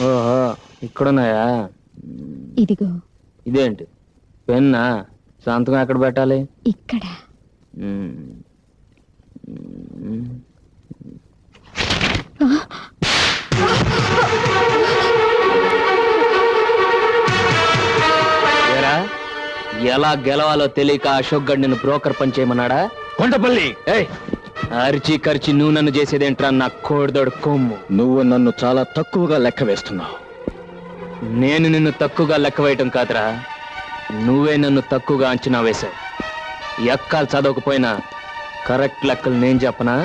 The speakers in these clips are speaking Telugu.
ఓహో ఇక్కడున్నాయా? ఇదిగో. ఇదేంటి పెన్నా? సంతకం ఎక్కడ పెట్టాలి? ఇక్కడ. ఎలా గెలవాలో తెలియక అశోక్ గడ్ నిన్ను బ్రోకర్ పని చేయమన్నాడా? కొండపల్లి అరిచి ఖర్చి నువ్వు నన్ను చేసేదేంట్రా నా కోడిదోడు కొమ్ము. నువ్వు నన్ను చాలా తక్కువగా లెక్క వేస్తున్నావు. నేను నిన్ను తక్కువగా లెక్క వేయటం కాదురా, నువ్వే నన్ను తక్కువగా అంచనా వేశావు. ఎక్కాలు చదవకపోయినా కరెక్ట్ లెక్కలు నేను చెప్పనా?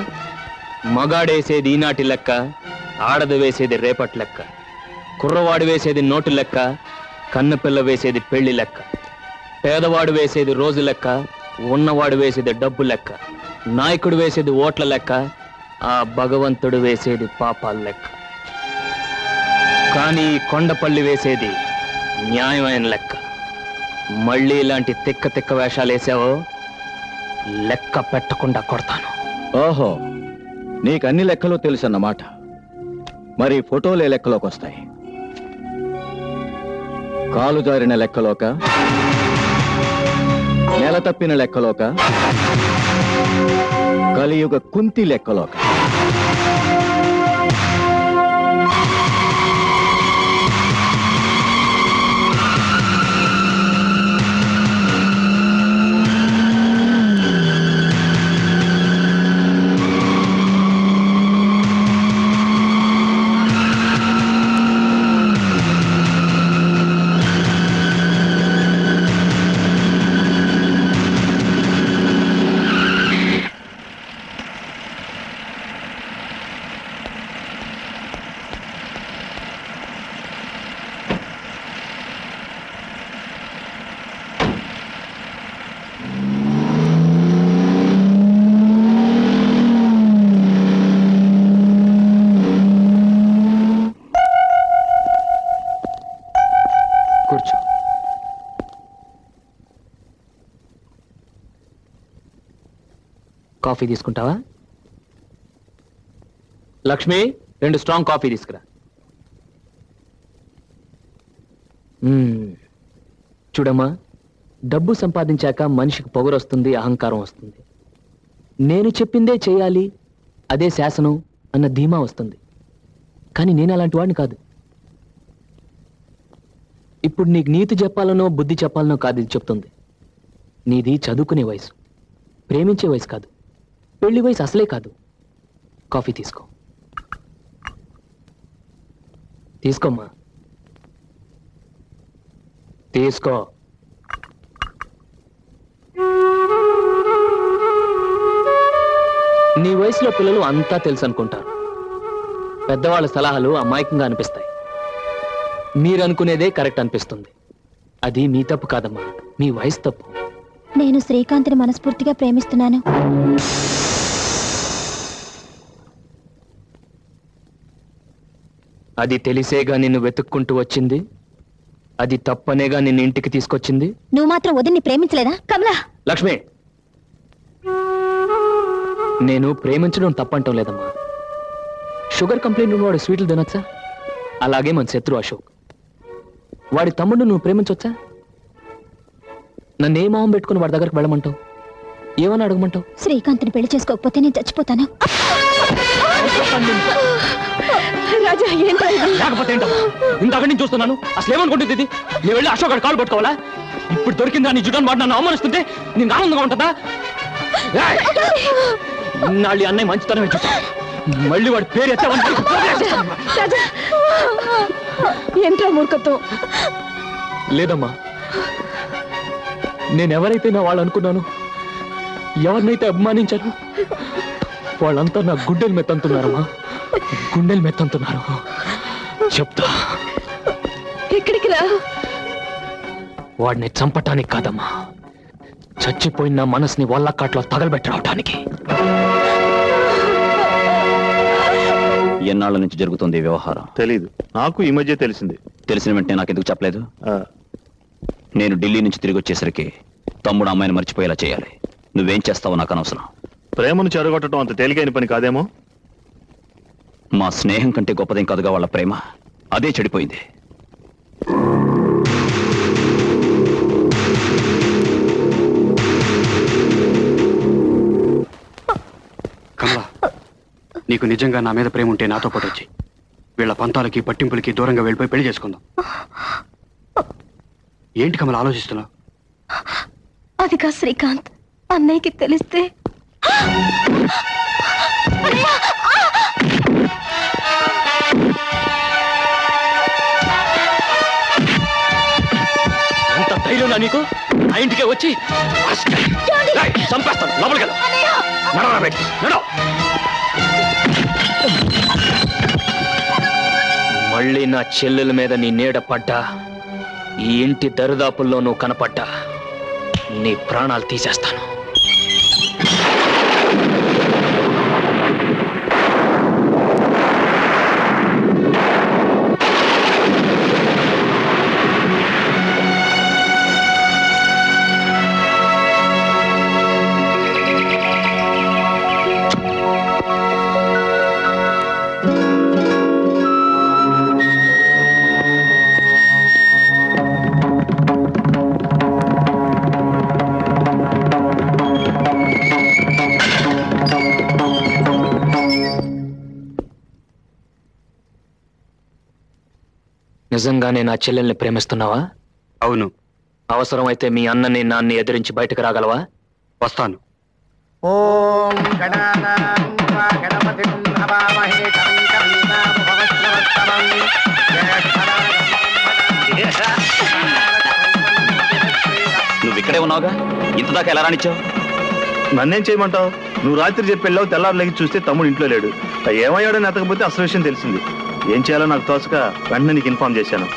మగాడేసేది ఈనాటి లెక్క, ఆడదు వేసేది రేపటి లెక్క, కుర్రవాడు వేసేది నోటు లెక్క, కన్నపిల్ల వేసేది పెళ్లి లెక్క, పేదవాడు వేసేది రోజు లెక్క, ఉన్నవాడు వేసేది డబ్బు లెక్క, నాయకుడు వేసేది ఓట్ల లెక్క, ఆ భగవంతుడు వేసేది పాపాల లెక్క. కానీ కొండపల్లి వేసేది న్యాయమైన లెక్క. మళ్ళీ ఇలాంటి తిక్క తిక్క వేషాలు వేసావో లెక్క పెట్టకుండా కొడతాను. ఓహో, నీకన్ని లెక్కలు తెలుసన్నమాట. మరి ఫోటోలే లెక్కలోకి వస్తాయి. కాలు జారిన లెక్కలోక, నెల తప్పిన లెక్కలోక, కలియుగ కుంతి లెక్కలోక. కాఫీ తీసుకుంటావా? లక్ష్మి, 2 స్ట్రాంగ్ కాఫీ తీసుకురా. చూడమ్మా, డబ్బు సంపాదించాక మనిషికి పొగరొస్తుంది, అహంకారం వస్తుంది. నేను చెప్పిందే చేయాలి, అదే శాసనం అన్న ధీమా వస్తుంది. కానీ నేను అలాంటి వాడిని కాదు. ఇప్పుడు నీకు నీతి చెప్పాలనో బుద్ధి చెప్పాలనో కాదు ఇది చెప్తుంది. నీది చదువుకునే వయసు, ప్రేమించే వయసు కాదు, పెళ్లి వయసు అసలే కాదు. కాఫీ తీసుకో. తీసుకోమ్మా, తీసుకో. నీ వయసులో పిల్లలు అంతా తెలుసు అనుకుంటారు. పెద్దవాళ్ళ సలహాలు అమాయకంగా అనిపిస్తాయి. మీరనుకునేదే కరెక్ట్ అనిపిస్తుంది. అది మీ తప్పు కాదమ్మా, మీ వయసు తప్పు. నేను శ్రీకాంత్ని మనస్ఫూర్తిగా ప్రేమిస్తున్నాను. అది తెలిసేగా నిన్ను వెతుక్కుంటూ వచ్చింది. అది తప్పనేగా నిన్ను ఇంటికి తీసుకొచ్చింది. నువ్వు మాత్రం వదిన్ని ప్రేమించలేదా కమలా? లక్ష్మి, నేను ప్రేమించడం తప్పంటం లేదమ్మా. షుగర్ కంప్లైంట్ ఉన్నవాడు స్వీట్లు తినొచ్చా? అలాగే మన శత్రు అశోక్, వాడి తమ్ముడు నువ్వు ప్రేమించొచ్చా? నన్నే మొహం పెట్టుకుని వాడి దగ్గరకు వెళ్ళమంటావు? ఏమని అడగమంటావు? శ్రీకాంత్ని పెళ్లి చేసుకోకపోతే నేను చచ్చిపోతాను. లేకపోతే ఇంతకటి నుంచి చూస్తున్నాను. అసలు ఏమనుకుంటుంది ఇది? నేను వెళ్ళి అశోక్ కాలు పట్టుకోవాలా? ఇప్పుడు దొరికిందా నీ జుటాన్ని వాడు నన్ను అవమానిస్తుంటే నీకు ఆనందంగా ఉంటుందా? నాళ్ళు అన్నయ్య మంచితనం చూసా, మళ్ళీ వాడి పేరు ఏంట్రా మూర్ఖత్వం? లేదమ్మా, నేనెవరైతే నా వాళ్ళు అనుకున్నాను, ఎవరినైతే అభిమానించాను, వాళ్ళంతా నా గుండెలు మెత్తంటున్నారమ్మా, గుండెలు మెత్తంటున్నారు. చెప్తా. ఎక్కడికి రా? వాడిని చంపటానికి కాదమ్మా, చచ్చిపోయిన నా మనసుని వల్లకాట్లో తగలబెట్టడానికి. ఎన్నాళ్ళ నుంచి జరుగుతుంది ఈ వ్యవహారం? తెలీదు, నాకు ఈ మధ్య తెలిసింది. తెలిసిన వెంటనే నాకెందుకు చెప్పలేదు? నేను ఢిల్లీ నుంచి తిరిగి వచ్చేసరికి తమ్ముడు అమ్మాయిని మర్చిపోయేలా చేయాలి. నువ్వేం చేస్తావో నాకు అనవసరం. ప్రేమను చెరగొట్టడం అంత తేలికైన పని కాదేమో. మా స్నేహం కంటే గొప్పదేం కాదుగా వాళ్ళ ప్రేమ. అదే చెడిపోయింది. కమలా, నీకు నిజంగా నా మీద ప్రేమ ఉంటే నాతో పాటు వచ్చి వీళ్ళ పంతాలకి పట్టింపులకి దూరంగా వెళ్ళిపోయి పెళ్లి చేసుకుందాం. ఏంటి కమల ఆలోచిస్తున్నావు? అది కాదు శ్రీకాంత్, అన్నయ్యకి తెలిస్తే ఎంత ధైర్యం నీకు? ఆ ఇంటికే వచ్చి చంపేస్తాను. లోపలికి వెళ్ళు. నడవరా బయటికి, నడవ. మళ్ళీ నా చెల్లెల మీద నీ నీడ పడ్డా, ఈ ఇంటి దరిదాపుల్లో నువ్వు కనపడ్డా నీ ప్రాణాలు తీసేస్తాను. నిజంగానే నా చెల్లెల్ని ప్రేమిస్తున్నావా? అవును. అవసరమైతే మీ అన్నని నాన్ని ఎదిరించి బయటకు రాగలవా? వస్తాను. ఓం గణానాం త్వా గణపతిం నమామహే కవిం కవీనాముపమశ్రవస్తమం నువ్వు ఇక్కడే ఉన్నావుగా, ఇంతదాకా ఎలా రానిచ్చావు? నన్నేం చేయమంటావు? నువ్వు రాత్రి చెప్పి వెళ్ళావు, తెల్లారు లేచి చూస్తే తమ్ముడు ఇంట్లో లేడు. ఏమయ్యాడని ఎతకపోతే అసలు విషయం తెలిసింది. ఏం చేయాలో నాకు తోచక వెంటనే నీకు ఇన్ఫార్మ్ చేశాను.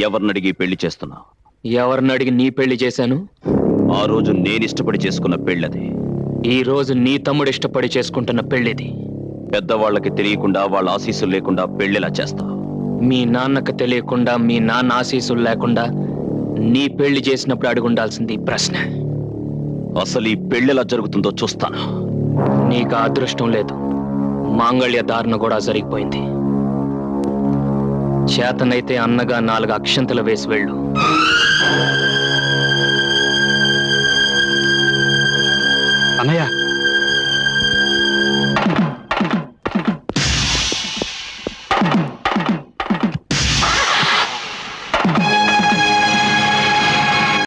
ఎవరినడిగి పెళ్లి చేస్తున్నావు? ఎవరినడిగి నీ పెళ్లి చేశాను? ఆ రోజు నేను ఇష్టపడి చేసుకున్న పెళ్ళది. ఈ రోజు నీ తమ్ముడు ఇష్టపడి చేసుకుంటున్న పెళ్లిది. పెద్దవాళ్ళకి తెలియకుండా, వాళ్ళ ఆశీస్సులు లేకుండా పెళ్లిలా చేస్తావు. మీ నాన్నకు తెలియకుండా, మీ నాన్న ఆశీస్సులు లేకుండా నీ పెళ్లి చేసినప్పుడు అడుగుండాల్సింది ఈ ప్రశ్న. అసలు ఈ పెళ్లిలా జరుగుతుందో చూస్తాను. నీకు ఆ అదృష్టం లేదు. మాంగళ్య ధారణ కూడా జరిగిపోయింది. చేతనైతే అన్నగా 4 అక్షంతలు వేసి వెళ్ళు. అన్నయ్య,